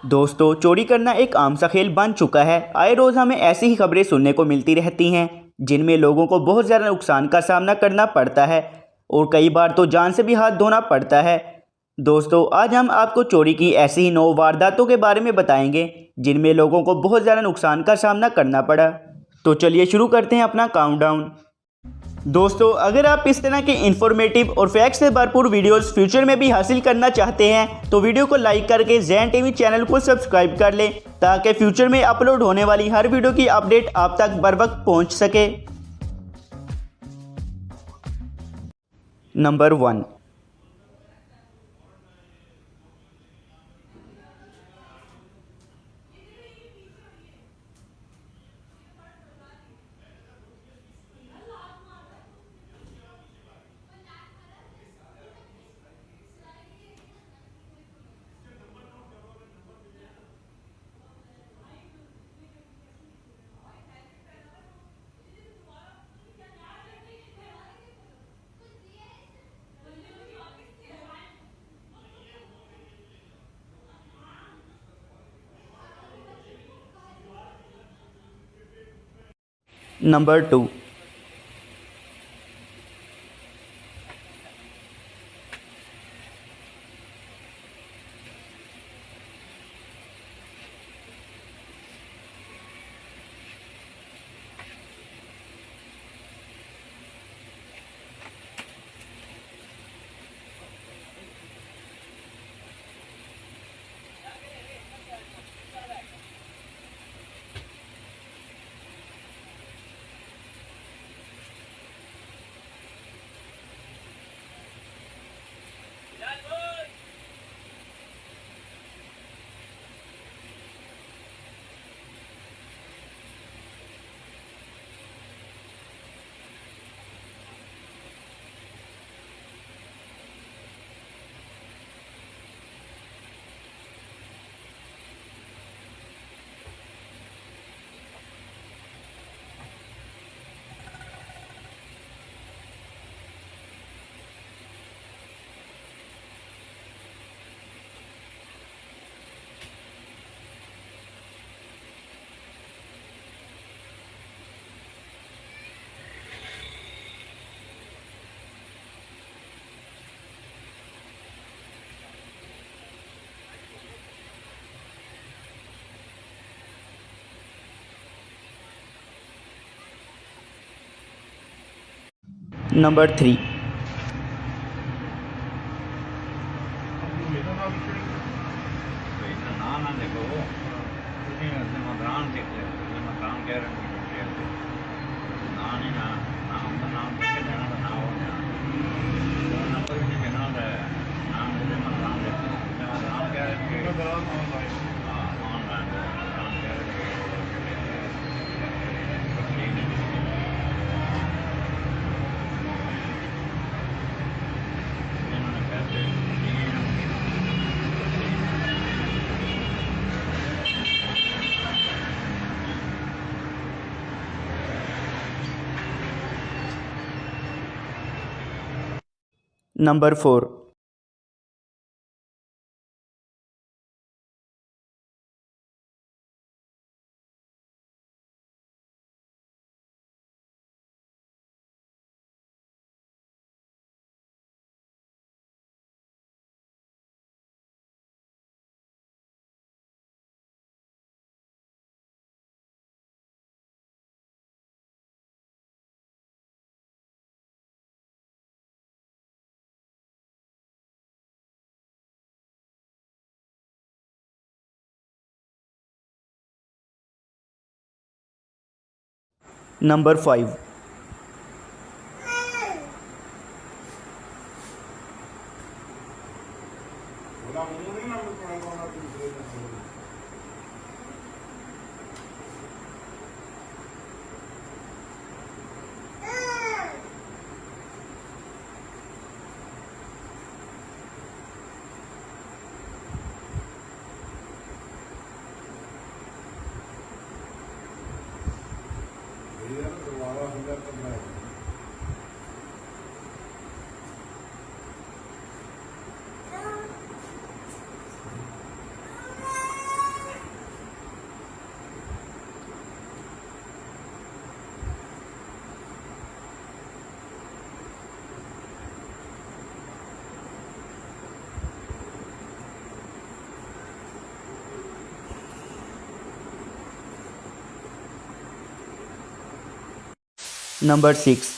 दोस्तों, चोरी करना एक आम सा खेल बन चुका है। आए रोज़ हमें ऐसी ही खबरें सुनने को मिलती रहती हैं जिनमें लोगों को बहुत ज़्यादा नुकसान का सामना करना पड़ता है और कई बार तो जान से भी हाथ धोना पड़ता है। दोस्तों, आज हम आपको चोरी की ऐसी ही 9 वारदातों के बारे में बताएंगे जिनमें लोगों को बहुत ज़्यादा नुकसान का सामना करना पड़ा। तो चलिए शुरू करते हैं अपना काउंटडाउन। दोस्तों, अगर आप इस तरह के इंफॉर्मेटिव और फैक्ट से भरपूर वीडियोस फ्यूचर में भी हासिल करना चाहते हैं तो वीडियो को लाइक करके ज़ैन टीवी चैनल को सब्सक्राइब कर लें ताकि फ्यूचर में अपलोड होने वाली हर वीडियो की अपडेट आप तक बर वक्त पहुँच सके। Number 1। Number 2। Number 3। Number 4। Number 5। Number 6।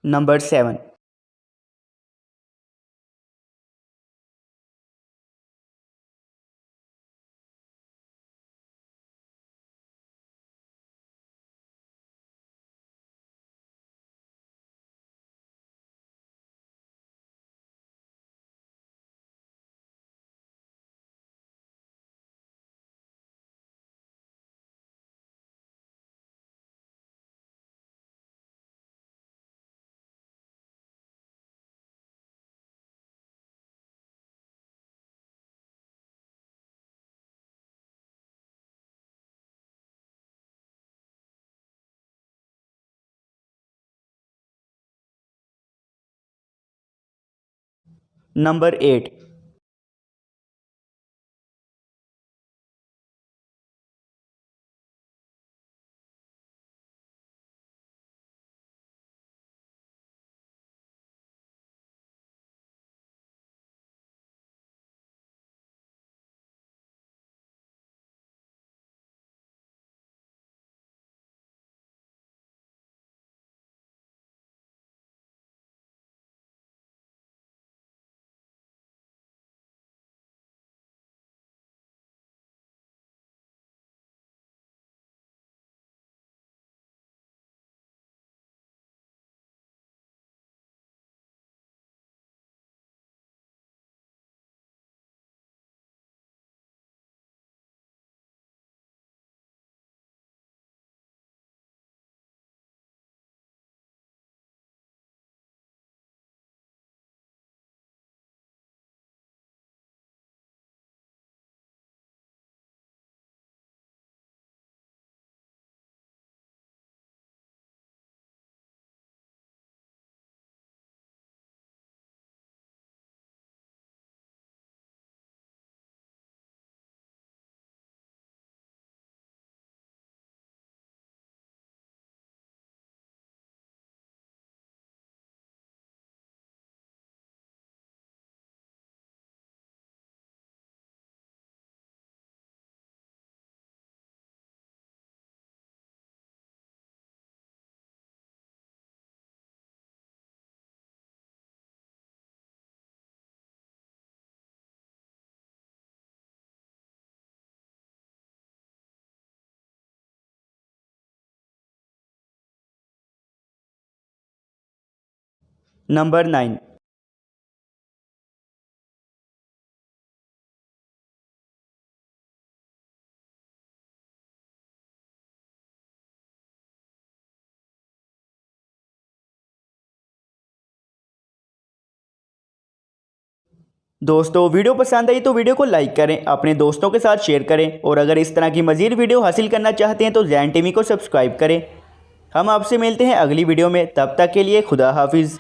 Number 7। Number 8। Number 9। दोस्तों वीडियो पसंद आई तो वीडियो को लाइक करें, अपने दोस्तों के साथ शेयर करें और अगर इस तरह की मज़ीद वीडियो हासिल करना चाहते हैं तो जैन टीवी को सब्सक्राइब करें। हम आपसे मिलते हैं अगली वीडियो में, तब तक के लिए खुदा हाफिज़।